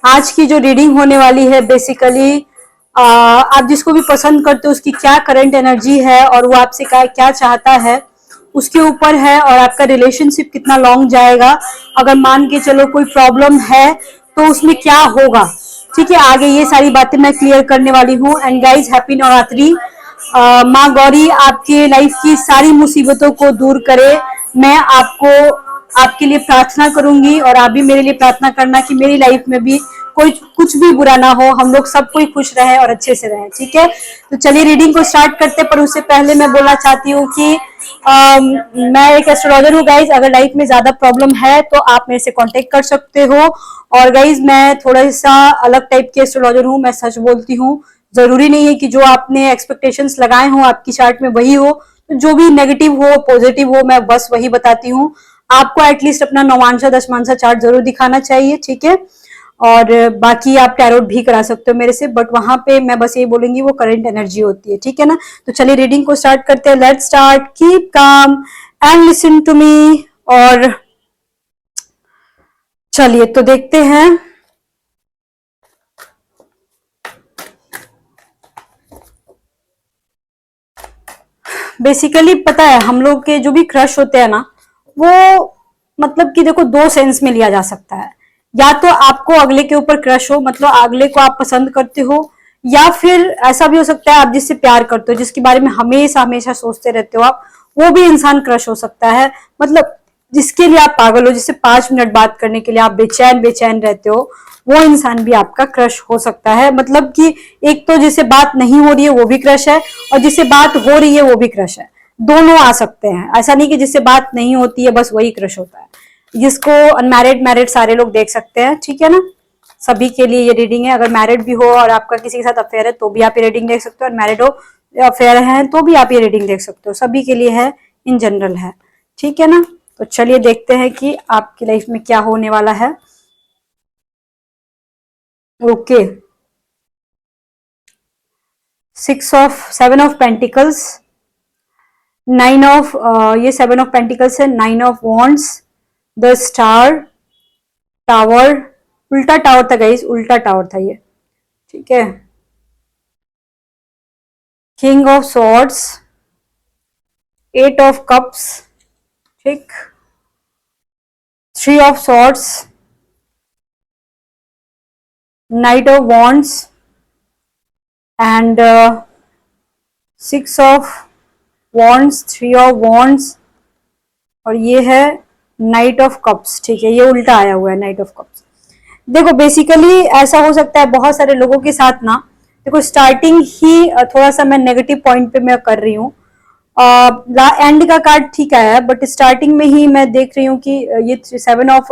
आज की जो रीडिंग होने वाली है बेसिकली आप जिसको भी पसंद करते हो उसकी क्या करंट एनर्जी है और वो आपसे क्या चाहता है उसके ऊपर है, और आपका रिलेशनशिप कितना लॉन्ग जाएगा। अगर मान के चलो कोई प्रॉब्लम है तो उसमें क्या होगा, ठीक है। आगे ये सारी बातें मैं क्लियर करने वाली हूँ। And guys happy Navratri. माँ गौरी आपके लाइफ की सारी मुसीबतों को दूर करे। मैं आपके लिए प्रार्थना करूंगी और आप भी मेरे लिए प्रार्थना करना कि मेरी लाइफ में भी कोई कुछ भी बुरा ना हो, हम लोग सब कोई खुश रहे और अच्छे से रहे, ठीक है। तो चलिए रीडिंग को स्टार्ट करते, पर उससे पहले मैं बोलना चाहती हूँ कि मैं एक एस्ट्रोलॉजर हूँ गाइज। अगर लाइफ में ज्यादा प्रॉब्लम है तो आप मेरे से कांटेक्ट कर सकते हो। और गाइज मैं थोड़ा सा अलग टाइप की एस्ट्रोलॉजर हूँ, मैं सच बोलती हूँ। जरूरी नहीं है कि जो आपने एक्सपेक्टेशंस लगाए हो आपकी चार्ट में वही हो, जो भी नेगेटिव हो पॉजिटिव हो मैं बस वही बताती हूँ। आपको एटलीस्ट अपना नवांशा दशमांशा चार्ट जरूर दिखाना चाहिए, ठीक है। और बाकी आप टैरोट भी करा सकते हो मेरे से, बट वहां पे मैं बस ये बोलूंगी वो करंट एनर्जी होती है, ठीक है ना। तो चलिए रीडिंग को स्टार्ट करते हैं। Let's start. Keep calm and listen to me. और चलिए तो देखते हैं। बेसिकली पता है हम लोग के जो भी क्रश होते हैं ना, वो मतलब कि देखो दो सेंस में लिया जा सकता है। या तो आपको अगले के ऊपर क्रश हो, मतलब अगले को आप पसंद करते हो, या फिर ऐसा भी हो सकता है आप जिससे प्यार करते हो, जिसके बारे में हमेशा हमेशा सोचते रहते हो आप, वो भी इंसान क्रश हो सकता है। मतलब जिसके लिए आप पागल हो, जिससे 5 मिनट बात करने के लिए आप बेचैन बेचैन रहते हो, वो इंसान भी आपका क्रश हो सकता है। मतलब कि एक तो जिससे बात नहीं हो रही है वो भी क्रश है, और जिससे बात हो रही है वो भी क्रश है। दोनों आ सकते हैं, ऐसा नहीं कि जिससे बात नहीं होती है बस वही क्रश होता है। जिसको अनमैरिड मैरिड सारे लोग देख सकते हैं, ठीक है ना। सभी के लिए ये रीडिंग है। अगर मैरिड भी हो और आपका किसी के साथ अफेयर है तो भी आप ये रीडिंग देख सकते हो, और मैरिड हो अफेयर है तो भी आप ये रीडिंग देख सकते हो। सभी के लिए है, इन जनरल है, ठीक है ना। तो चलिए देखते हैं कि आपकी लाइफ में क्या होने वाला है। ओके, 7 ऑफ पेंटिकल्स, 9 ऑफ ये 7 ऑफ पेंटिकल्स है, 9 of wands, the star, tower, उल्टा टावर था गाइस, उल्टा टावर था ये, ठीक है। King of swords, 8 of cups, ठीक, 3 of swords, night of wands, and 6 of wands, 3 of wands, और ये है नाइट ऑफ कप्स, ठीक है। ये उल्टा आया हुआ है नाइट ऑफ कप्स। देखो बेसिकली ऐसा हो सकता है बहुत सारे लोगों के साथ ना। देखो स्टार्टिंग ही थोड़ा सा मैं नेगेटिव पॉइंट पे मैं कर रही हूँ। एंड का कार्ड ठीक आया है, बट स्टार्टिंग में ही मैं देख रही हूँ कि ये 7 ऑफ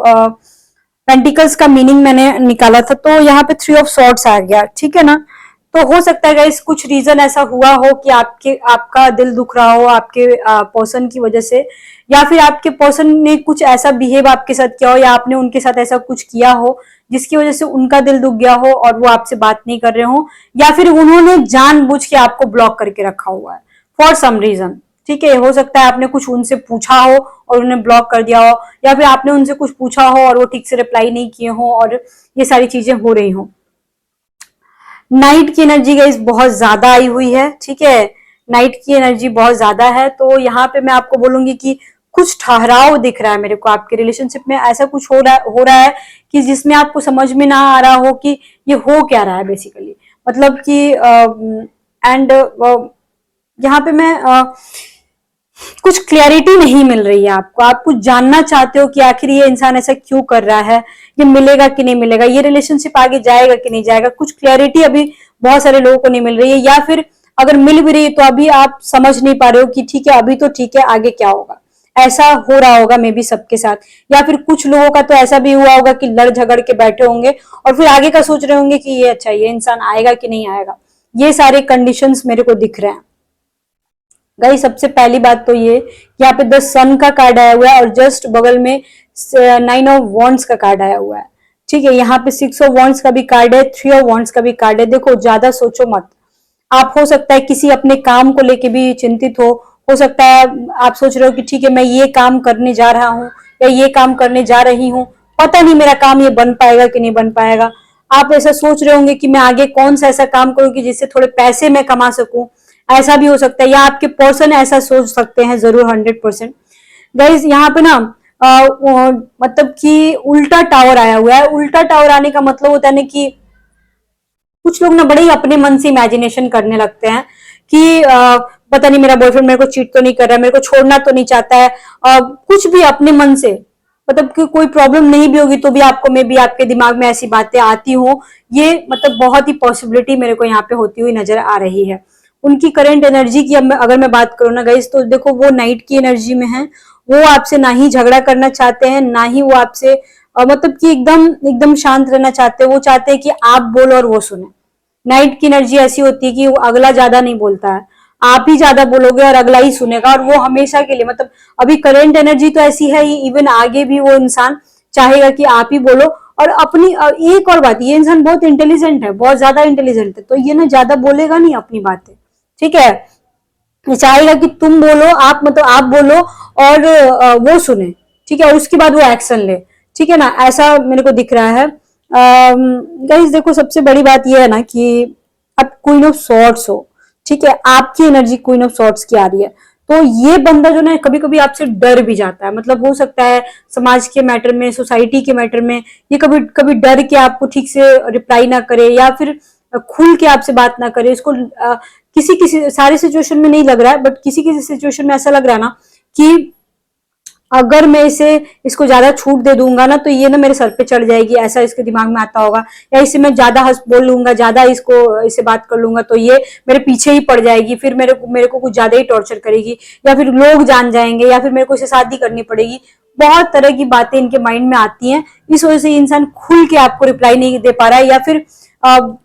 पेंटिकल्स का मीनिंग मैंने निकाला था, तो यहाँ पे 3 ऑफ सॉर्ड्स आ गया, ठीक है ना। तो हो सकता है गाइस कुछ रीजन ऐसा हुआ हो कि आपका दिल दुख रहा हो आपके पर्सन की वजह से, या फिर आपके पर्सन ने कुछ ऐसा बिहेव आपके साथ किया हो, या आपने उनके साथ ऐसा कुछ किया हो जिसकी वजह से उनका दिल दुख गया हो और वो आपसे बात नहीं कर रहे हो, या फिर उन्होंने जानबूझ के आपको ब्लॉक करके रखा हुआ है फॉर सम रीजन, ठीक है। हो सकता है आपने कुछ उनसे पूछा हो और उन्हें ब्लॉक कर दिया हो, या फिर आपने उनसे कुछ पूछा हो और वो ठीक से रिप्लाई नहीं किए हो, और ये सारी चीजें हो रही हो। नाइट की एनर्जी गाइस बहुत ज्यादा आई हुई है, ठीक है। नाइट की एनर्जी बहुत ज्यादा है, तो यहाँ पे मैं आपको बोलूंगी कि कुछ ठहराव दिख रहा है मेरे को आपके रिलेशनशिप में। ऐसा कुछ हो रहा है कि जिसमें आपको समझ में ना आ रहा हो कि ये हो क्या रहा है बेसिकली। मतलब कि एंड यहाँ पे मैं कुछ क्लैरिटी नहीं मिल रही है आपको। आप कुछ जानना चाहते हो कि आखिर ये इंसान ऐसा क्यों कर रहा है, ये मिलेगा कि नहीं मिलेगा, ये रिलेशनशिप आगे जाएगा कि नहीं जाएगा। कुछ क्लैरिटी अभी बहुत सारे लोगों को नहीं मिल रही है, या फिर अगर मिल भी रही है तो अभी आप समझ नहीं पा रहे हो कि ठीक है अभी तो ठीक है आगे क्या होगा। ऐसा हो रहा होगा मे बी सबके साथ, या फिर कुछ लोगों का तो ऐसा भी हुआ होगा कि लड़ झगड़ के बैठे होंगे और फिर आगे का सोच रहे होंगे कि ये अच्छा ये इंसान आएगा कि नहीं आएगा। ये सारे कंडीशंस मेरे को दिख रहे हैं गाइस। सबसे पहली बात तो ये, यहाँ पे द सन का कार्ड आया हुआ है और जस्ट बगल में 9 ऑफ वॉन्ड्स का कार्ड आया हुआ है, ठीक है। यहाँ पे 6 ऑफ वॉन्ड्स का भी कार्ड है, 3 ऑफ वॉन्ड्स का भी कार्ड है। देखो ज्यादा सोचो मत। आप हो सकता है किसी अपने काम को लेके भी चिंतित हो सकता है आप सोच रहे हो कि ठीक है मैं ये काम करने जा रहा हूँ या ये काम करने जा रही हूँ, पता नहीं मेरा काम ये बन पाएगा कि नहीं बन पाएगा। आप ऐसा सोच रहे होंगे कि मैं आगे कौन सा ऐसा काम करूं कि जिससे थोड़े पैसे मैं कमा सकूं, ऐसा भी हो सकता है, या आपके पर्सन ऐसा सोच सकते हैं, जरूर 100%। गाइज यहाँ पे ना मतलब कि उल्टा टावर आया हुआ है। उल्टा टावर आने का मतलब होता है ना कि कुछ लोग ना बड़े ही अपने मन से इमेजिनेशन करने लगते हैं कि पता नहीं मेरा बॉयफ्रेंड मेरे को चीट तो नहीं कर रहा है, मेरे को छोड़ना तो नहीं चाहता है, कुछ भी अपने मन से, मतलब कि कोई प्रॉब्लम नहीं भी होगी तो भी आपको में भी आपके दिमाग में ऐसी बातें आती हो, ये मतलब बहुत ही पॉसिबिलिटी मेरे को यहाँ पे होती हुई नजर आ रही है। उनकी करंट एनर्जी की अगर मैं बात करूँ ना गाइस, तो देखो वो नाइट की एनर्जी में है। वो आपसे ना ही झगड़ा करना चाहते हैं, ना ही वो आपसे मतलब कि एकदम एकदम शांत रहना चाहते हैं। वो चाहते हैं कि आप बोलो और वो सुने। नाइट की एनर्जी ऐसी होती है कि वो अगला ज्यादा नहीं बोलता है, आप ही ज्यादा बोलोगे और अगला ही सुनेगा, और वो हमेशा के लिए, मतलब अभी करंट एनर्जी तो ऐसी है ही, इवन आगे भी वो इंसान चाहेगा कि आप ही बोलो। और अपनी एक और बात, ये इंसान बहुत इंटेलिजेंट है, बहुत ज्यादा इंटेलिजेंट है, तो ये ना ज्यादा बोलेगा नहीं अपनी बातें, ठीक है। ये चाहेगा कि तुम बोलो, आप मतलब आप बोलो और वो सुने, ठीक है, और उसके बाद वो एक्शन ले, ठीक है ना, ऐसा मेरे को दिख रहा है। गाइस देखो सबसे बड़ी बात ये है ना कि अब क्वीन ऑफ सॉर्ड्स हो, ठीक है, आपकी एनर्जी क्वीन ऑफ सॉर्ड्स की आ रही है, तो ये बंदा जो ना कभी कभी आपसे डर भी जाता है, मतलब हो सकता है समाज के मैटर में, सोसाइटी के मैटर में ये कभी कभी डर के आपको ठीक से रिप्लाई ना करे, या फिर खुल के आपसे बात ना करे। इसको किसी किसी सारे सिचुएशन में नहीं लग रहा है, बट किसी किसी सिचुएशन में ऐसा लग रहा है ना कि अगर मैं इसको ज्यादा छूट दे दूंगा ना तो ये ना मेरे सर पे चढ़ जाएगी, ऐसा इसके दिमाग में आता होगा, या इसे मैं ज्यादा हंस बोल लूंगा, ज्यादा इससे बात कर लूंगा तो ये मेरे पीछे ही पड़ जाएगी, फिर मेरे को कुछ ज्यादा ही टॉर्चर करेगी, या फिर लोग जान जाएंगे, या फिर मेरे को इसे शादी करनी पड़ेगी। बहुत तरह की बातें इनके माइंड में आती हैं। इस वजह से इंसान खुल के आपको रिप्लाई नहीं दे पा रहा है, या फिर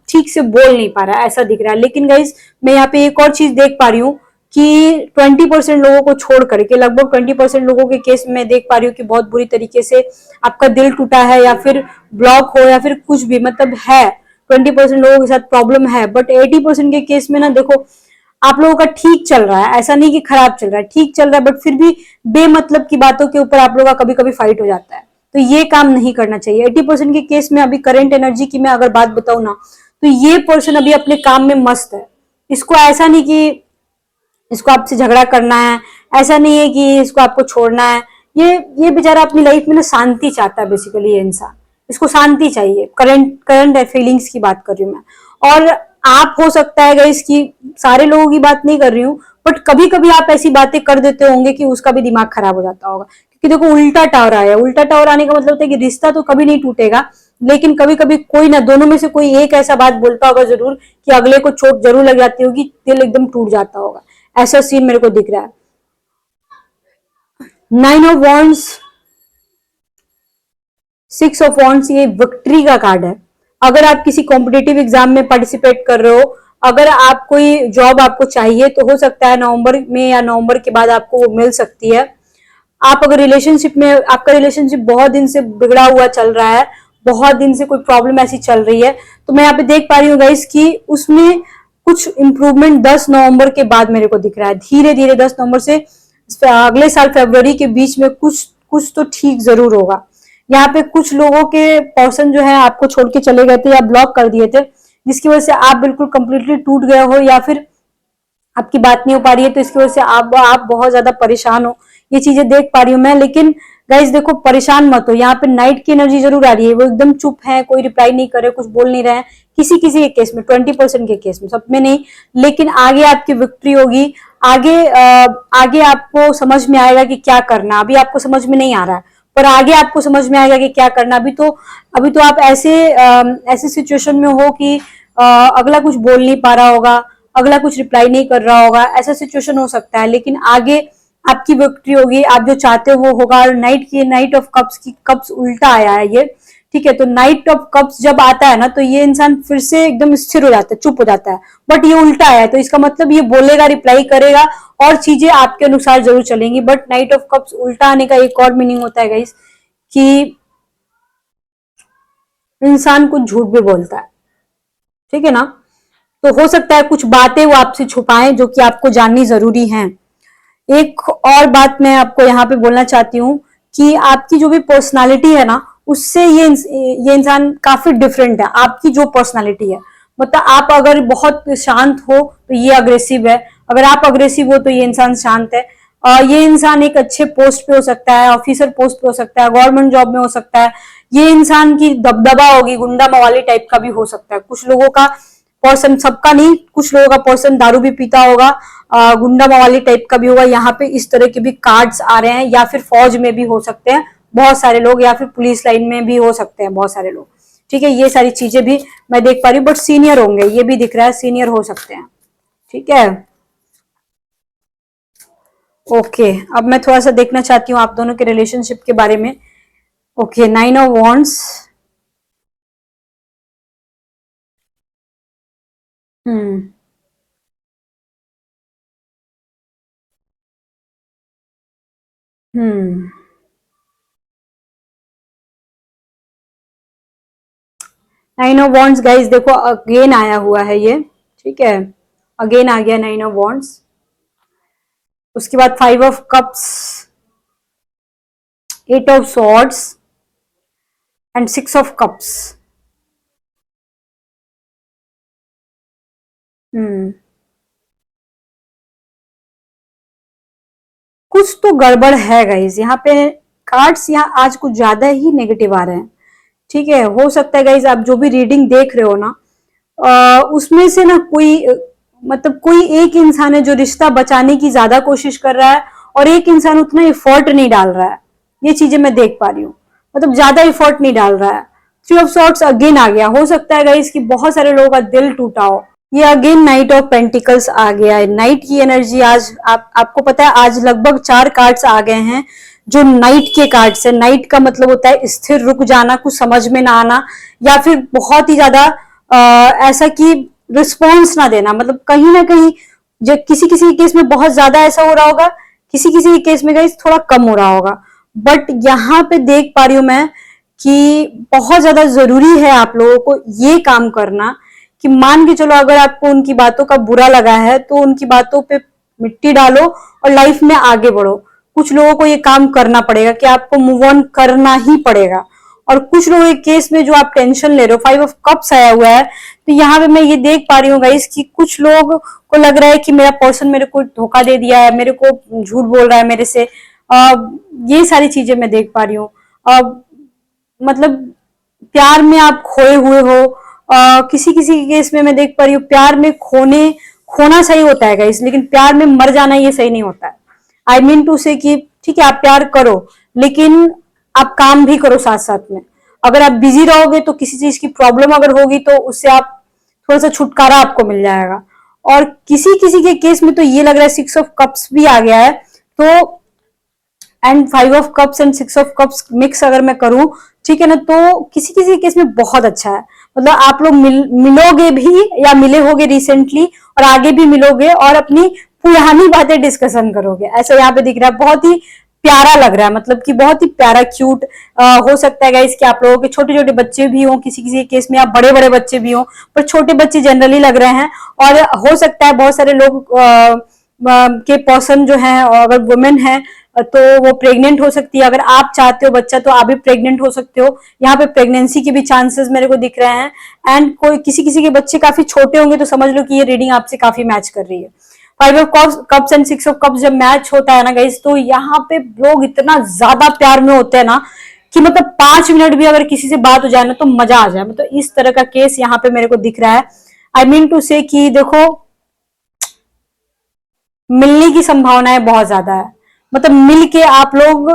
ठीक से बोल नहीं पा रहा है, ऐसा दिख रहा है। लेकिन गाइस मैं यहाँ पे एक और चीज देख पा रही हूँ कि 20% लोगों को छोड़ करके लगभग 20% लोगों के केस में देख पा रही हूँ कि बहुत बुरी तरीके से आपका दिल टूटा है, या फिर ब्लॉक हो, या फिर कुछ भी, मतलब है 20% लोगों के साथ प्रॉब्लम है। बट 80% के केस में ना देखो आप लोगों का ठीक चल रहा है, ऐसा नहीं कि खराब चल रहा है, ठीक चल रहा है, बट फिर भी बेमतलब की बातों के ऊपर आप लोगों का कभी कभी फाइट हो जाता है, तो ये काम नहीं करना चाहिए। 80% के केस में अभी करंट एनर्जी की मैं अगर बात बताऊं ना, तो ये पर्सन अभी अपने काम में मस्त है। इसको ऐसा नहीं कि इसको आपसे झगड़ा करना है, ऐसा नहीं है कि इसको आपको छोड़ना है। ये बेचारा अपनी लाइफ में ना शांति चाहता है, बेसिकली ये इंसान, इसको शांति चाहिए। करंट करंट फीलिंग्स की बात कर रही हूँ मैं। और आप हो सकता है गाइस कि सारे लोगों की बात नहीं कर रही हूँ, बट कभी कभी आप ऐसी बातें कर देते होंगे कि उसका भी दिमाग खराब हो जाता होगा, क्योंकि देखो उल्टा टावर आया। उल्टा टावर आने का मतलब होता है कि रिश्ता तो कभी नहीं टूटेगा, लेकिन कभी कभी कोई ना, दोनों में से कोई एक ऐसा बात बोलता होगा जरूर कि अगले को चोट जरूर लग जाती होगी, दिल एकदम टूट जाता होगा। ऐसा सीन मेरे को दिख रहा है। 9 ऑफ वॉन्ड्स, 6 ऑफ वॉन्ड्स, ये विक्ट्री का कार्ड है। अगर आप किसी कॉम्पिटेटिव एग्जाम में पार्टिसिपेट कर रहे हो, अगर आप कोई जॉब आपको चाहिए, तो हो सकता है नवंबर में या नवंबर के बाद आपको वो मिल सकती है। आप अगर रिलेशनशिप में, आपका रिलेशनशिप बहुत दिन से बिगड़ा हुआ चल रहा है, बहुत दिन से कोई प्रॉब्लम ऐसी चल रही है, तो मैं यहाँ पे देख पा रही हूँ गाइस कि उसमें कुछ इंप्रूवमेंट 10 नवंबर के बाद मेरे को दिख रहा है। धीरे धीरे 10 नवंबर से अगले साल फरवरी के बीच में कुछ कुछ तो ठीक जरूर होगा। यहाँ पे कुछ लोगों के पर्सन जो है आपको छोड़ के चले गए थे या ब्लॉक कर दिए थे, जिसकी वजह से आप बिल्कुल कंप्लीटली टूट गए हो, या फिर आपकी बात नहीं हो पा रही है, तो इसकी वजह से आप बहुत ज्यादा परेशान हो। ये चीजें देख पा रही हूँ मैं। लेकिन गाइस देखो परेशान मत हो, यहाँ पे नाइट की एनर्जी जरूर आ रही है। वो एकदम चुप है, कोई रिप्लाई नहीं कर रहे, कुछ बोल नहीं रहे हैं, किसी किसी के केस में, 20% के केस में, सब में नहीं। लेकिन आगे आपकी विक्ट्री होगी। आगे आपको समझ में आएगा कि क्या करना। अभी आपको समझ में नहीं आ रहा है, पर आगे आपको समझ में आएगा कि क्या करना। अभी तो आप ऐसे सिचुएशन में हो कि अगला कुछ बोल नहीं पा रहा होगा, अगला कुछ रिप्लाई नहीं कर रहा होगा, ऐसा सिचुएशन हो सकता है। लेकिन आगे आपकी विक्ट्री होगी, आप जो चाहते हो होगा। और नाइट ऑफ कप्स की कप्स उल्टा आया है ये, ठीक है। तो नाइट ऑफ कप्स जब आता है ना, तो ये इंसान फिर से एकदम स्थिर हो जाता है, चुप हो जाता है। बट ये उल्टा आया है, तो इसका मतलब ये बोलेगा, रिप्लाई करेगा, और चीजें आपके अनुसार जरूर चलेंगी। बट नाइट ऑफ कप्स उल्टा आने का एक और मीनिंग होता है गाइस कि इंसान कुछ झूठ भी बोलता है, ठीक है ना। तो हो सकता है कुछ बातें वो आपसे छुपाएं जो कि आपको जाननी जरूरी है। एक और बात मैं आपको यहाँ पे बोलना चाहती हूँ कि आपकी जो भी पर्सनालिटी है ना, उससे ये इंसान काफी डिफरेंट है आपकी जो पर्सनालिटी है। मतलब आप अगर बहुत शांत हो तो ये अग्रेसिव है, अगर आप अग्रेसिव हो तो ये इंसान शांत है। ये इंसान एक अच्छे पोस्ट पे हो सकता है, ऑफिसर पोस्ट पे हो सकता है, गवर्नमेंट जॉब में हो सकता है। ये इंसान की दबदबा होगी, गुंडा मवाली टाइप का भी हो सकता है। कुछ लोगों का पर्सन, सबका नहीं, कुछ लोगों का पर्सन दारू भी पीता होगा, गुंडा मवाली टाइप का भी होगा। यहाँ पे इस तरह के भी कार्ड्स आ रहे हैं, या फिर फौज में भी हो सकते हैं बहुत सारे लोग, या फिर पुलिस लाइन में भी हो सकते हैं बहुत सारे लोग। ठीक है, ये सारी चीजें भी मैं देख पा रही हूँ, बट सीनियर होंगे, ये भी दिख रहा है सीनियर हो सकते हैं। ठीक है, ओके। अब मैं थोड़ा सा देखना चाहती हूँ आप दोनों के रिलेशनशिप के बारे में। Okay, 9 of wands. Hmm hmm 9 of wands guys, देखो अगेन आया हुआ है ये। ठीक है, अगेन आ गया 9 ऑफ वॉन्ड्स। उसके बाद 5 of cups, 8 of swords and 6 of cups. हम्म कुछ तो गड़बड़ है गाइस यहाँ पे। कार्ड्स यहाँ आज कुछ ज्यादा ही नेगेटिव आ रहे हैं। ठीक है, हो सकता है गाइस आप जो भी रीडिंग देख रहे हो ना, उसमें से ना कोई मतलब कोई एक इंसान है जो रिश्ता बचाने की ज्यादा कोशिश कर रहा है, और एक इंसान उतना एफर्ट नहीं डाल रहा है। ये चीजें मैं देख पा रही हूँ, मतलब ज्यादा एफर्ट नहीं डाल रहा है। 3 ऑफ सॉर्ट्स अगेन आ गया, हो सकता है गाइस कि बहुत सारे लोगों का दिल टूटा हो। ये अगेन नाइट ऑफ पेंटिकल्स आ गया है। नाइट की एनर्जी आज आपको पता है, आज लगभग 4 कार्ड्स आ गए हैं जो नाइट के कार्ड्स है। नाइट का मतलब होता है स्थिर, रुक जाना, कुछ समझ में ना आना, या फिर बहुत ही ज्यादा ऐसा कि रिस्पॉन्स ना देना। मतलब कहीं ना कहीं जो किसी किसी केस में बहुत ज्यादा ऐसा हो रहा होगा, किसी किसी केस में गाइस थोड़ा कम हो रहा होगा। बट यहाँ पे देख पा रही हूं मैं कि बहुत ज्यादा जरूरी है आप लोगों को ये काम करना कि मान के चलो अगर आपको उनकी बातों का बुरा लगा है तो उनकी बातों पे मिट्टी डालो और लाइफ में आगे बढ़ो। कुछ लोगों को ये काम करना पड़ेगा कि आपको मूव ऑन करना ही पड़ेगा। और कुछ लोगों के केस में जो आप टेंशन ले रहे हो, 5 ऑफ कप्स आया हुआ है, तो यहाँ पे मैं ये देख पा रही हूँ गाइस कि कुछ लोग को लग रहा है कि मेरा पर्सन मेरे को धोखा दे दिया है, मेरे को झूठ बोल रहा है मेरे से। ये सारी चीजें मैं देख पा रही हूँ। मतलब प्यार में आप खोए हुए हो। किसी किसी के केस में मैं देख पा रही हूँ प्यार में खोना सही होता है गाइस, लेकिन प्यार में मर जाना ये सही नहीं होता है। आई मीन टू से कि ठीक है आप प्यार करो, लेकिन आप काम भी करो साथ साथ में। अगर आप बिजी रहोगे तो किसी चीज की प्रॉब्लम अगर होगी तो उससे आप थोड़ा सा छुटकारा आपको मिल जाएगा। और किसी किसी के केस में तो ये लग रहा है 6 ऑफ कप्स भी आ गया है, तो and 5 of cups and 6 of cups mix अगर मैं करूं, ठीक है ना, तो किसी किसी केस में बहुत अच्छा है। मतलब आप लोग मिलोगे भी या मिले होगे रिसेंटली, और आगे भी मिलोगे और अपनी पुरानी बातें डिस्कशन करोगे, ऐसा यहाँ पे दिख रहा है। बहुत ही प्यारा लग रहा है, मतलब कि बहुत ही प्यारा क्यूट। हो सकता है गाइस कि आप लोगों के छोटे छोटे बच्चे भी हों, किसी किसी केस में आप बड़े बड़े बच्चे भी हों, पर छोटे बच्चे जनरली लग रहे हैं। और हो सकता है बहुत सारे लोग के पर्सन जो है, अगर वुमेन है तो वो प्रेग्नेंट हो सकती है। अगर आप चाहते हो बच्चा तो आप भी प्रेग्नेंट हो सकते हो। यहाँ पे प्रेगनेंसी के भी चांसेस मेरे को दिख रहे हैं। एंड कोई किसी किसी के बच्चे काफी छोटे होंगे तो समझ लो कि ये रीडिंग आपसे काफी मैच कर रही है। 5 of cups and 6 of cups जब मैच होता है ना गाइस, तो यहाँ पे लोग इतना ज्यादा प्यार में होते हैं ना कि मतलब 5 मिनट भी अगर किसी से बात हो जाए ना तो मजा आ जाए। मतलब इस तरह का केस यहाँ पे मेरे को दिख रहा है। आई मीन टू से कि देखो, मिलने की संभावनाएं बहुत ज्यादा है। मतलब मिल के आप लोग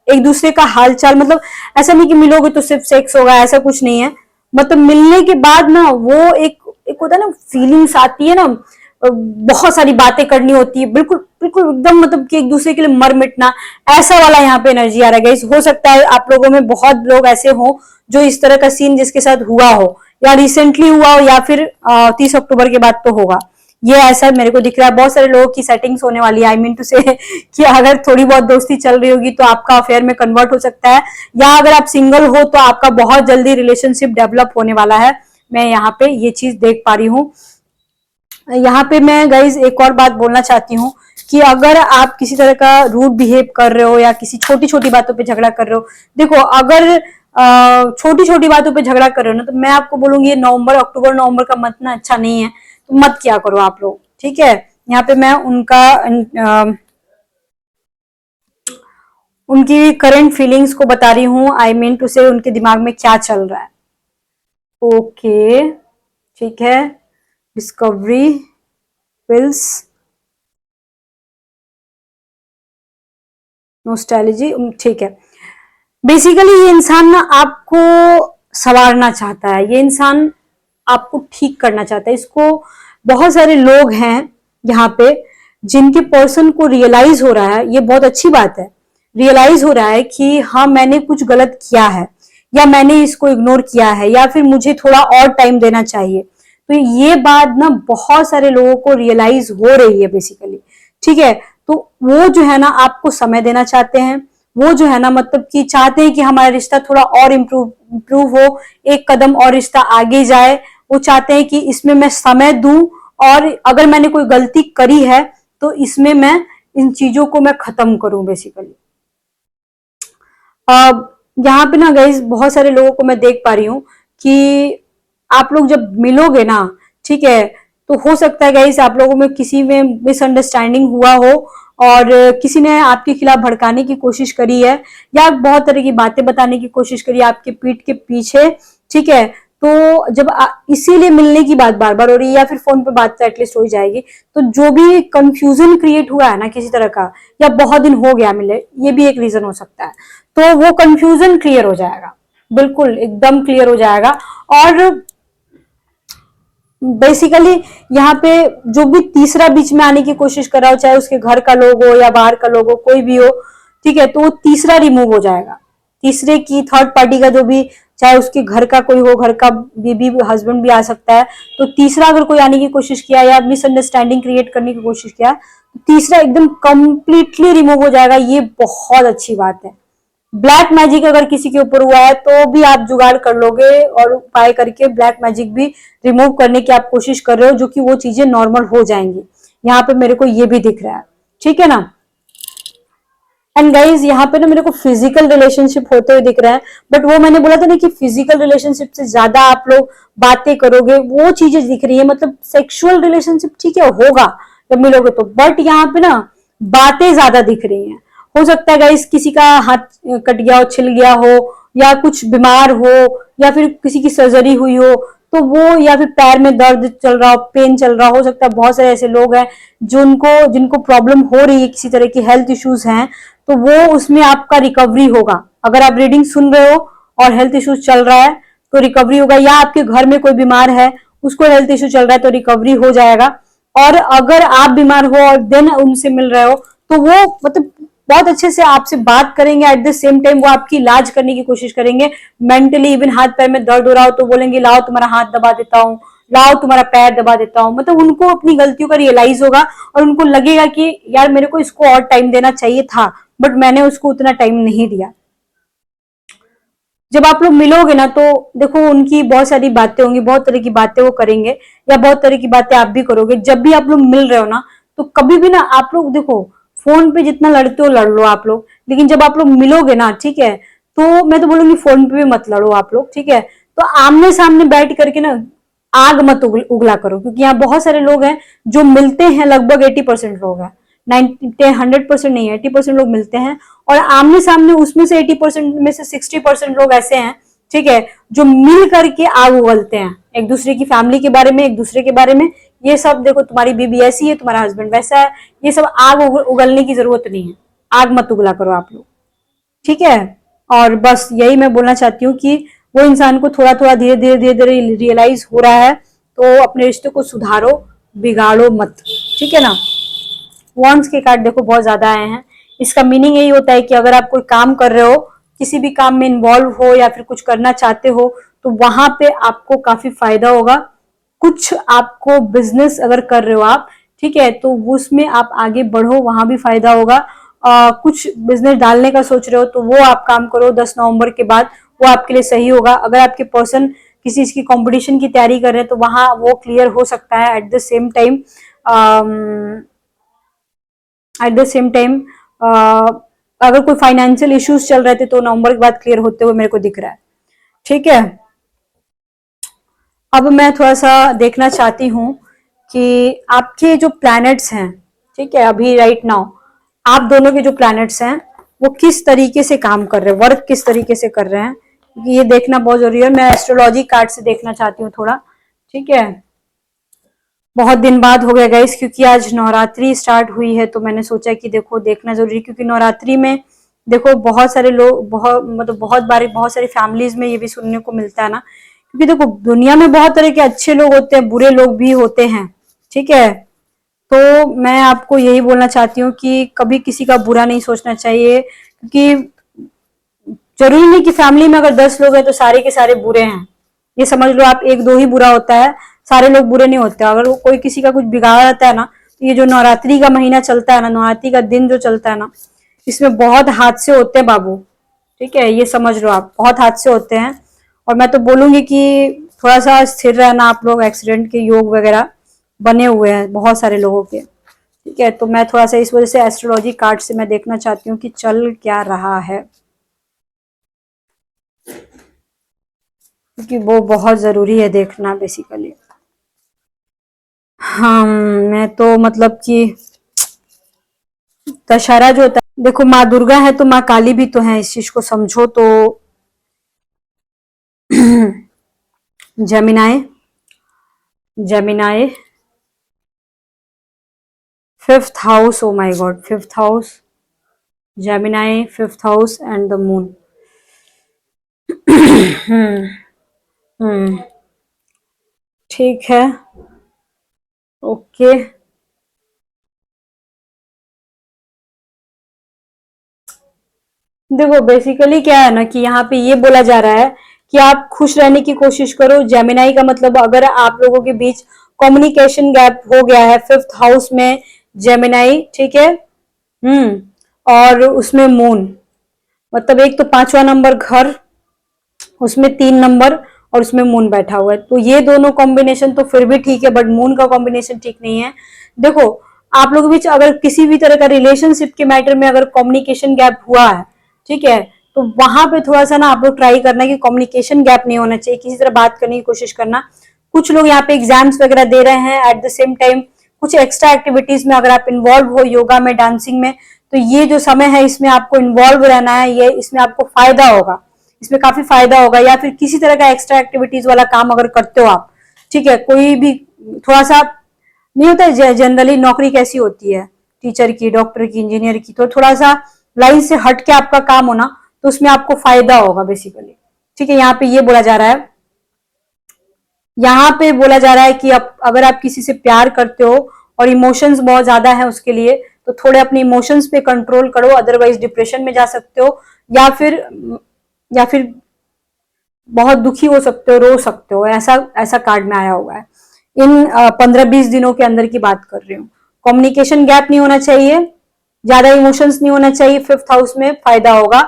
एक दूसरे का हालचाल, मतलब ऐसा नहीं कि मिलोगे तो सिर्फ सेक्स होगा, ऐसा कुछ नहीं है। मतलब मिलने के बाद ना वो एक होता है ना, फीलिंग्स आती है ना, बहुत सारी बातें करनी होती है, बिल्कुल बिल्कुल एकदम, मतलब कि एक दूसरे के लिए मर मिटना, ऐसा वाला यहाँ पे एनर्जी आ रहा है। हो सकता है आप लोगों में बहुत लोग ऐसे हो जो इस तरह का सीन जिसके साथ हुआ हो, या रिसेंटली हुआ हो, या फिर 30 अक्टूबर के बाद तो होगा। ये ऐसा मेरे को दिख रहा है। बहुत सारे लोगों की सेटिंग्स होने वाली है। आई मीन टू से कि अगर थोड़ी बहुत दोस्ती चल रही होगी तो आपका अफेयर में कन्वर्ट हो सकता है, या अगर आप सिंगल हो तो आपका बहुत जल्दी रिलेशनशिप डेवलप होने वाला है। मैं यहाँ पे ये चीज देख पा रही हूँ। यहाँ पे मैं गाइज एक और बात बोलना चाहती हूँ कि अगर आप किसी तरह का रूड बिहेव कर रहे हो या किसी छोटी छोटी बातों पे झगड़ा कर रहे हो, देखो अगर छोटी छोटी बातों पे झगड़ा कर रहे हो ना, तो मैं आपको बोलूंगी नवंबर अक्टूबर नवंबर का मत ना अच्छा नहीं है, तो मत क्या करो आप लोग, ठीक है। यहाँ पे मैं उनकी करंट फीलिंग्स को बता रही हूँ, आई मीन टू से उनके दिमाग में क्या चल रहा है। ओके, ठीक है। डिस्कवरी विल्स नोस्टैल्जी, ठीक है। बेसिकली ये इंसान ना आपको संवारना चाहता है, ये इंसान आपको ठीक करना चाहता है। इसको बहुत सारे लोग हैं यहाँ पे जिनके पर्सन को रियलाइज हो रहा है, ये बहुत अच्छी बात है, रियलाइज हो रहा है कि हाँ मैंने कुछ गलत किया है, या मैंने इसको इग्नोर किया है, या फिर मुझे थोड़ा और टाइम देना चाहिए। तो ये बात ना बहुत सारे लोगों को रियलाइज हो रही है बेसिकली, ठीक है। तो वो जो है ना आपको समय देना चाहते हैं, वो जो है ना मतलब कि चाहते हैं कि हमारा रिश्ता थोड़ा और इम्प्रूव हो, एक कदम और रिश्ता आगे जाए। वो चाहते हैं कि इसमें मैं समय दूं, और अगर मैंने कोई गलती करी है तो इसमें मैं इन चीजों को मैं खत्म करूं बेसिकली। यहाँ पे ना गाइस बहुत सारे लोगों को मैं देख पा रही हूँ कि आप लोग जब मिलोगे ना, ठीक है, तो हो सकता है गाइस आप लोगों में किसी में मिसअंडरस्टैंडिंग हुआ हो, और किसी ने आपके खिलाफ भड़काने की कोशिश करी है, या बहुत तरह की बातें बताने की कोशिश करी है आपके पीठ के पीछे, ठीक है। तो जब इसीलिए मिलने की बात बार बार हो रही है, या फिर फोन पे बात तो एटलीस्ट हो ही जाएगी, तो जो भी कंफ्यूजन क्रिएट हुआ है ना किसी तरह का, या बहुत दिन हो गया मिले, ये भी एक रीजन हो सकता है। तो वो कंफ्यूजन क्लियर हो जाएगा, बिल्कुल एकदम क्लियर हो जाएगा। और बेसिकली यहाँ पे जो भी तीसरा बीच में आने की कोशिश कर रहा हो, चाहे उसके घर का लोग हो या बाहर का लोग हो, कोई भी हो, ठीक है, तो वो तीसरा रिमूव हो जाएगा। तीसरे की थर्ड पार्टी का जो भी, चाहे उसके घर का कोई हो, घर का बीबी हस्बैंड भी आ सकता है, तो तीसरा अगर कोई आने की कोशिश किया या मिसअंडरस्टैंडिंग क्रिएट करने की कोशिश किया, तो तीसरा एकदम कंप्लीटली रिमूव हो जाएगा। ये बहुत अच्छी बात है। ब्लैक मैजिक अगर किसी के ऊपर हुआ है तो भी आप जुगाड़ कर लोगे, और उपाय करके ब्लैक मैजिक भी रिमूव करने की आप कोशिश कर रहे हो, जो कि वो चीजें नॉर्मल हो जाएंगी। यहाँ पे मेरे को ये भी दिख रहा है, ठीक है ना। एंड गाइज यहाँ पे ना मेरे को फिजिकल रिलेशनशिप होते हुए दिख रहा है, बट वो मैंने बोला था ना कि फिजिकल रिलेशनशिप से ज्यादा आप लोग बातें करोगे, वो चीजें दिख रही है। मतलब सेक्सुअल रिलेशनशिप ठीक है होगा जब मिलोगे तो, बट यहाँ पे ना बातें ज्यादा दिख रही हैं। हो सकता है गाइस किसी का हाथ कट गया हो, छिल गया हो, या कुछ बीमार हो, या फिर किसी की सर्जरी हुई हो, तो वो, या फिर पैर में दर्द चल रहा हो, पेन चल रहा हो सकता है। बहुत सारे ऐसे लोग हैं जिनको जिनको प्रॉब्लम हो रही है, किसी तरह की हेल्थ इश्यूज हैं, तो वो उसमें आपका रिकवरी होगा। अगर आप रीडिंग सुन रहे हो और हेल्थ इश्यूज चल रहा है तो रिकवरी होगा, या आपके घर में कोई बीमार है उसको हेल्थ इश्यू चल रहा है तो रिकवरी हो जाएगा। और अगर आप बीमार हो और देन उनसे मिल रहे हो, तो वो मतलब बहुत अच्छे से आपसे बात करेंगे, एट द सेम टाइम वो आपकी इलाज करने की कोशिश करेंगे। मेंटली इवन हाथ पैर में दर्द हो रहा हो तो बोलेंगे लाओ तुम्हारा हाथ दबा देता हूँ, लाओ तुम्हारा पैर दबा देता हूँ। मतलब उनको अपनी गलतियों का रियलाइज होगा, और उनको लगेगा कि यार मेरे को इसको और टाइम देना चाहिए था, बट मैंने उसको उतना टाइम नहीं दिया। जब आप लोग मिलोगे ना तो देखो उनकी बहुत सारी बातें होंगी, बहुत तरह की बातें वो करेंगे, या बहुत तरह की बातें आप भी करोगे। जब भी आप लोग मिल रहे हो ना, तो कभी भी ना आप लोग देखो, फोन पे जितना लड़ते हो लड़ लो आप लोग, लेकिन जब आप लोग मिलोगे ना, ठीक है, तो मैं तो बोलूंगी फोन पे भी मत लड़ो आप लोग, ठीक है। तो आमने सामने बैठ करके ना आग मत उगला करो, क्योंकि यहाँ बहुत सारे लोग हैं जो मिलते हैं, लगभग 80% लोग हैं, 100% नहीं है, 80% लोग मिलते हैं, और आमने सामने उसमें से 80% में से 60% लोग ऐसे हैं, ठीक है, जो मिल करके आग उगलते हैं एक दूसरे की फैमिली के बारे में, एक दूसरे के बारे में। ये सब देखो, तुम्हारी बीबी ऐसी है, तुम्हारा हस्बैंड वैसा है, ये सब आग उगलने की जरूरत नहीं है। आग मत उगला करो आप लोग, ठीक है। और बस यही मैं बोलना चाहती हूँ कि वो इंसान को थोड़ा थोड़ा धीरे धीरे रियलाइज हो रहा है, तो अपने रिश्ते को सुधारो, बिगाड़ो मत, ठीक है ना। वॉन्ड्स के कार्ड देखो बहुत ज्यादा आए हैं। इसका मीनिंग यही होता है कि अगर आप कोई काम कर रहे हो, किसी भी काम में इन्वॉल्व हो, या फिर कुछ करना चाहते हो, तो वहां पे आपको काफी फायदा होगा। कुछ आपको बिजनेस अगर कर रहे हो आप, ठीक है, तो उसमें आप आगे बढ़ो, वहां भी फायदा होगा। कुछ बिजनेस डालने का सोच रहे हो तो वो आप काम करो 10 नवंबर के बाद, वो आपके लिए सही होगा। अगर आपके पर्सन किसी चीज की कंपटीशन की तैयारी कर रहे हैं तो वहां वो क्लियर हो सकता है। एट द सेम टाइम अगर कोई फाइनेंशियल इश्यूज चल रहे थे तो नवंबर के बाद क्लियर होते हुए मेरे को दिख रहा है। ठीक है, अब मैं थोड़ा सा देखना चाहती हूँ कि आपके जो प्लैनेट्स हैं, ठीक है, अभी राइट नाउ आप दोनों के जो प्लैनेट्स हैं वो किस तरीके से काम कर रहे हैं, वर्क किस तरीके से कर रहे हैं, क्योंकि ये देखना बहुत जरूरी है। मैं एस्ट्रोलॉजी कार्ड से देखना चाहती हूँ थोड़ा। ठीक है, बहुत दिन बाद हो गया गाइस, क्योंकि आज नवरात्रि स्टार्ट हुई है तो मैंने सोचा कि देखो देखना जरूरी है, क्योंकि नवरात्रि में देखो बहुत सारे लोग, बहुत मतलब बहुत बार बहुत सारी फैमिलीज में ये भी सुनने को मिलता है ना, क्योंकि देखो दुनिया में बहुत तरह के अच्छे लोग होते हैं, बुरे लोग भी होते हैं। ठीक है, तो मैं आपको यही बोलना चाहती हूँ कि कभी किसी का बुरा नहीं सोचना चाहिए, क्योंकि जरूरी नहीं कि फैमिली में अगर 10 लोग हैं तो सारे के सारे बुरे हैं। ये समझ लो आप, एक दो ही बुरा होता है, सारे लोग बुरे नहीं होते। अगर कोई किसी का कुछ बिगाड़ रहता है ना, तो ये जो नवरात्रि का महीना चलता है ना, नवरात्रि का दिन जो चलता है ना, इसमें बहुत हादसे होते हैं बाबू। ठीक है, ये समझ लो आप, बहुत हादसे होते हैं। और मैं तो बोलूंगी कि थोड़ा सा स्थिर रहना आप लोग, एक्सीडेंट के योग वगैरह बने हुए हैं बहुत सारे लोगों के। ठीक है, तो मैं थोड़ा सा इस वजह से एस्ट्रोलॉजी कार्ड से मैं देखना चाहती हूँ कि चल क्या रहा है, क्योंकि वो बहुत जरूरी है देखना बेसिकली। हाँ, मैं तो मतलब कि दशहरा जो होता है, देखो माँ दुर्गा है तो माँ काली भी तो है, इस चीज को समझो तो। Gemini, Gemini, fifth house, oh my God, fifth house, Gemini, fifth house and the moon. Hmm, hmm, ठीक है, ओके। देखो बेसिकली क्या है ना कि यहाँ पे ये बोला जा रहा है कि आप खुश रहने की कोशिश करो। जेमिनाई का मतलब अगर आप लोगों के बीच कम्युनिकेशन गैप हो गया है, फिफ्थ हाउस में जेमिनाई, ठीक है, और उसमें मून, मतलब एक तो 5वां नंबर घर, उसमें 3 नंबर, और उसमें मून बैठा हुआ है, तो ये दोनों कॉम्बिनेशन तो फिर भी ठीक है, बट मून का कॉम्बिनेशन ठीक नहीं है। देखो आप लोगों के बीच अगर किसी भी तरह का रिलेशनशिप के मैटर में अगर कम्युनिकेशन गैप हुआ है, ठीक है, तो वहां पे थोड़ा सा ना आप लोग ट्राई करना कि कम्युनिकेशन गैप नहीं होना चाहिए, किसी तरह बात करने की कोशिश करना। कुछ लोग यहाँ पे एग्जाम्स वगैरह दे रहे हैं, एट द सेम टाइम कुछ एक्स्ट्रा एक्टिविटीज में अगर आप इन्वॉल्व हो, योगा में, डांसिंग में, तो ये जो समय है इसमें आपको इन्वॉल्व रहना है, ये इसमें आपको फायदा होगा, इसमें काफी फायदा होगा। या फिर किसी तरह का एक्स्ट्रा एक्टिविटीज वाला काम अगर करते हो आप, ठीक है, कोई भी थोड़ा सा नहीं होता है जनरली नौकरी कैसी होती है, टीचर की, डॉक्टर की, इंजीनियर की, तो थोड़ा सा लाइन से हट के आपका काम होना, तो उसमें आपको फायदा होगा बेसिकली। ठीक है, यहाँ पे ये बोला जा रहा है, यहाँ पे बोला जा रहा है कि अगर आप किसी से प्यार करते हो और इमोशंस बहुत ज्यादा है उसके लिए, तो थोड़े अपने इमोशंस पे कंट्रोल करो, अदरवाइज डिप्रेशन में जा सकते हो, या फिर या फिर बहुत दुखी हो सकते हो, रो सकते हो, ऐसा ऐसा कार्ड में आया हुआ है। इन 15-20 दिनों के अंदर की बात कर रही हूँ। कम्युनिकेशन गैप नहीं होना चाहिए, ज्यादा इमोशंस नहीं होना चाहिए, फिफ्थ हाउस में फायदा होगा।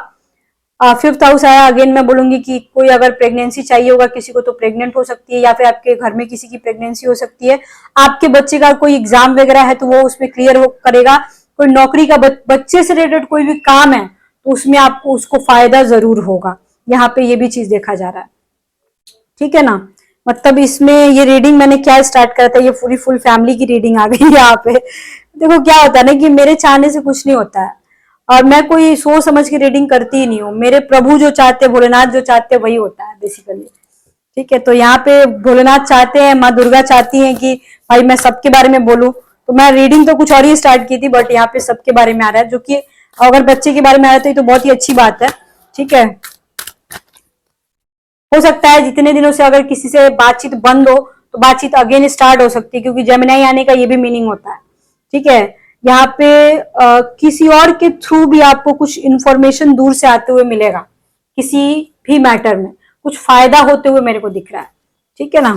फिफ्थ हाउस आया, अगेन मैं बोलूंगी कि कोई अगर प्रेगनेंसी चाहिए होगा किसी को तो प्रेग्नेंट हो सकती है, या फिर आपके घर में किसी की प्रेगनेंसी हो सकती है, आपके बच्चे का कोई एग्जाम वगैरह है तो वो उसमें क्लियर हो करेगा, कोई नौकरी का बच्चे से रिलेटेड कोई भी काम है तो उसमें आपको उसको फायदा जरूर होगा, यहाँ पे ये भी चीज देखा जा रहा है। ठीक है ना, मतलब इसमें ये रीडिंग मैंने क्या स्टार्ट करा था, ये पूरी फुल फैमिली की रीडिंग आ गई यहाँ पे। देखो क्या होता है ना कि मेरे चाहने से कुछ नहीं होता है, और मैं कोई सोच समझ के रीडिंग करती ही नहीं हूँ, मेरे प्रभु जो चाहते, भोलेनाथ जो चाहते वही होता है बेसिकली। ठीक है, तो यहाँ पे भोलेनाथ चाहते हैं, माँ दुर्गा चाहती हैं कि भाई मैं सबके बारे में बोलूं, तो मैं रीडिंग तो कुछ और ही स्टार्ट की थी, बट यहाँ पे सबके बारे में आ रहा है, जो कि अगर बच्चे के बारे में आ रहा है तो ये तो बहुत ही अच्छी बात है। ठीक है, हो सकता है जितने दिनों से अगर किसी से बातचीत बंद हो तो बातचीत अगेन स्टार्ट हो सकती है, क्योंकि जेमिनाई आने का ये भी मीनिंग होता है। ठीक है, यहाँ पे किसी और के थ्रू भी आपको कुछ इंफॉर्मेशन दूर से आते हुए मिलेगा, किसी भी मैटर में कुछ फायदा होते हुए मेरे को दिख रहा है। ठीक है ना,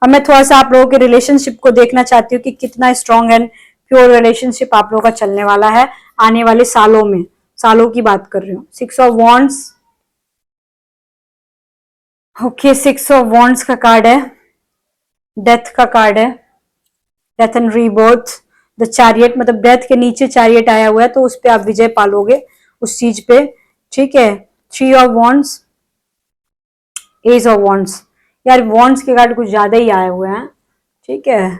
अब मैं थोड़ा सा आप लोगों के रिलेशनशिप को देखना चाहती हूँ कि कितना स्ट्रॉन्ग एंड प्योर रिलेशनशिप आप लोगों का चलने वाला है आने वाले सालों में, सालों की बात कर रही हूँ। 6 of wands, okay, 6 of wands का कार्ड है, डेथ का कार्ड है, death and rebirth, the chariot, मतलब डेथ के नीचे चैरियट आया हुआ है, तो उस पे आप विजय पालोगे उस चीज पे, ठीक है। Three of wands, ace of wands, यार वॉन्ड्स के कार्ड कुछ ज्यादा ही आए हुए हैं, ठीक है,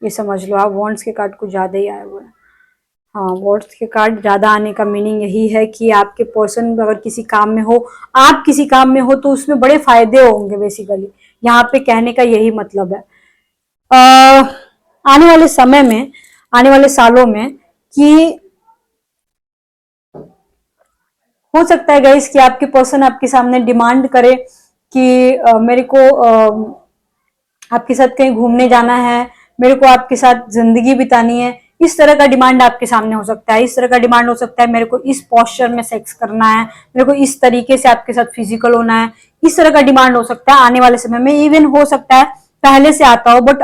ये समझ लो आप, वॉन्ड्स के कार्ड कुछ ज्यादा ही आए हुए हैं। हाँ, वॉन्ड्स के कार्ड ज्यादा आने का मीनिंग यही है कि आपके पर्सन अगर किसी काम में हो, आप किसी काम में हो, तो उसमें बड़े फायदे होंगे बेसिकली, यहाँ पे कहने का यही मतलब है। आने वाले समय में, आने वाले सालों में, कि हो सकता है गाइस कि आपके पर्सन आपके सामने डिमांड करे कि मेरे को आपके साथ कहीं घूमने जाना है, मेरे को आपके साथ जिंदगी बितानी है, इस तरह का डिमांड आपके सामने हो सकता है। इस तरह का डिमांड हो सकता है, मेरे को इस पोस्चर में सेक्स करना है, मेरे को इस तरीके से आपके साथ फिजिकल होना है, इस तरह का डिमांड हो सकता है आने वाले समय में। इवन हो सकता है पहले से आता हो, बट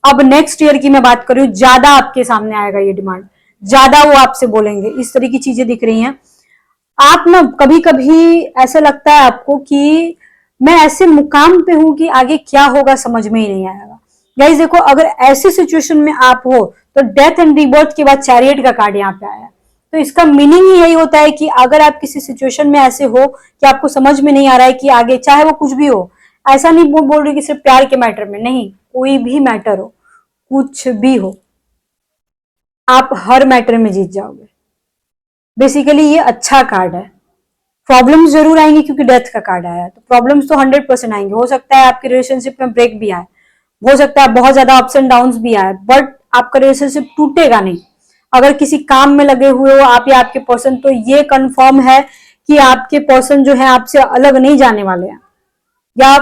अब नेक्स्ट ईयर की मैं बात कर रही हूँ, ज्यादा आपके सामने आएगा ये डिमांड, ज्यादा वो आपसे बोलेंगे, इस तरह की चीजें दिख रही हैं। आप ना कभी कभी ऐसा लगता है आपको कि मैं ऐसे मुकाम पे हूं कि आगे क्या होगा समझ में ही नहीं आएगा। गाइस देखो, अगर ऐसी सिचुएशन में आप हो, तो डेथ एंड रीबर्थ के बाद चैरियट का कार्ड यहाँ पे आया है, तो इसका मीनिंग ही यही होता है कि अगर आप किसी सिचुएशन में ऐसे हो कि आपको समझ में नहीं आ रहा है कि आगे, चाहे वो कुछ भी हो, ऐसा नहीं बोल रही कि सिर्फ प्यार के मैटर में, नहीं, कोई भी मैटर हो, कुछ भी हो, आप हर मैटर में जीत जाओगे। बेसिकली ये अच्छा कार्ड है। प्रॉब्लम्स जरूर आएंगी क्योंकि डेथ का कार्ड आया है, तो प्रॉब्लम्स तो 100% आएंगे। हो सकता है आपके रिलेशनशिप में ब्रेक भी आए, हो सकता है बहुत ज्यादा अप्स एंड डाउन्स भी आए, बट आपका रिलेशनशिप टूटेगा नहीं। अगर किसी काम में लगे हुए हो आप या आपके पर्सन, तो ये कंफर्म है कि आपके पर्सन जो है आपसे अलग नहीं जाने वाले हैं, या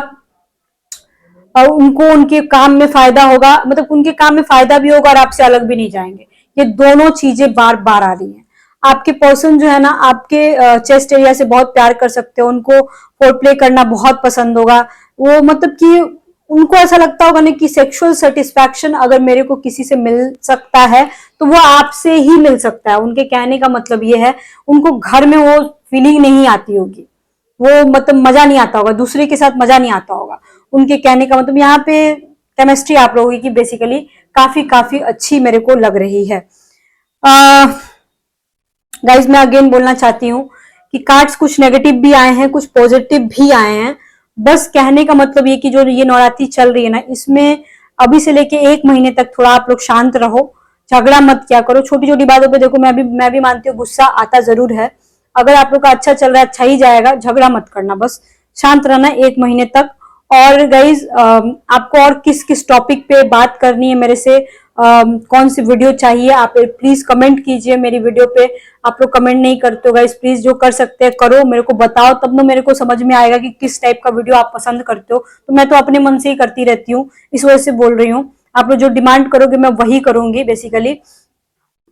उनको उनके काम में फायदा होगा, मतलब उनके काम में फायदा भी होगा और आपसे अलग भी नहीं जाएंगे। ये दोनों चीजें बार बार आ रही हैं। आपके पर्सन जो है ना, आपके चेस्ट एरिया से बहुत प्यार कर सकते हो, उनको फोर प्ले करना बहुत पसंद होगा। वो मतलब कि उनको ऐसा लगता होगा ना कि सेक्सुअल सेटिस्फैक्शन अगर मेरे को किसी से मिल सकता है तो वो आपसे ही मिल सकता है। उनके कहने का मतलब ये है, उनको घर में वो फीलिंग नहीं आती होगी, वो मतलब मजा नहीं आता होगा, दूसरे के साथ मजा नहीं आता होगा। उनके कहने का मतलब यहाँ पे केमिस्ट्री आप लोगों की बेसिकली काफी काफी अच्छी मेरे को लग रही है। गाइज मैं अगेन बोलना चाहती हूँ कि कार्ड्स कुछ नेगेटिव भी आए हैं, कुछ पॉजिटिव भी आए हैं। बस कहने का मतलब ये कि जो ये नवरात्रि चल रही है ना, इसमें अभी से लेके 1 महीने तक थोड़ा आप लोग शांत रहो, झगड़ा मत क्या करो। छोटी छोटी बातों पे देखो, मैं भी मानती हूँ गुस्सा आता जरूर है। अगर आप लोग का अच्छा चल रहा है, अच्छा ही जाएगा, झगड़ा मत करना, बस शांत रहना 1 महीने तक। और गाइज आपको और किस किस टॉपिक पे बात करनी है मेरे से, कौन सी वीडियो चाहिए, आप प्लीज कमेंट कीजिए मेरी वीडियो पे। आप लोग कमेंट नहीं करते हो गाइस, प्लीज जो कर सकते हैं करो, मेरे को बताओ, तब ना मेरे को समझ में आएगा कि किस टाइप का वीडियो आप पसंद करते हो। तो मैं तो अपने मन से ही करती रहती हूँ, इस वजह से बोल रही हूँ। आप लोग जो डिमांड करोगे मैं वही करूंगी बेसिकली,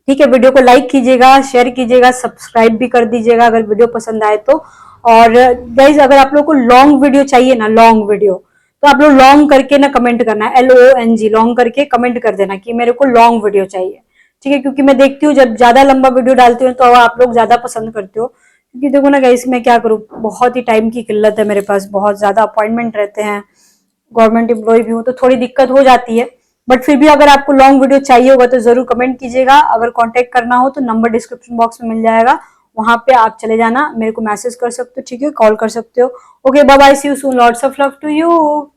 ठीक है। वीडियो को लाइक कीजिएगा, शेयर कीजिएगा, सब्सक्राइब भी कर दीजिएगा अगर वीडियो पसंद आए तो। और गाइज अगर आप लोग को लॉन्ग वीडियो चाहिए ना, लॉन्ग वीडियो, तो आप लोग लॉन्ग करके ना कमेंट करना है, LONG, लॉन्ग करके कमेंट कर देना कि मेरे को लॉन्ग वीडियो चाहिए, ठीक है। क्योंकि मैं देखती हूँ जब ज्यादा लंबा वीडियो डालती हूँ तो आप लोग ज्यादा पसंद करते हो। क्योंकि देखो ना गाइस, मैं क्या करूँ, बहुत ही टाइम की किल्लत है मेरे पास, बहुत ज्यादा अपॉइंटमेंट रहते हैं, गवर्नमेंट एम्प्लॉय भी हूँ, तो थोड़ी दिक्कत हो जाती है। बट फिर भी अगर आपको लॉन्ग वीडियो चाहिए होगा तो जरूर कमेंट कीजिएगा। अगर कांटेक्ट करना हो तो नंबर डिस्क्रिप्शन बॉक्स में मिल जाएगा, वहां पे आप चले जाना, मेरे को मैसेज कर सकते हो, ठीक है, कॉल कर सकते हो। Okay, bye bye, see you soon, lots of love to you.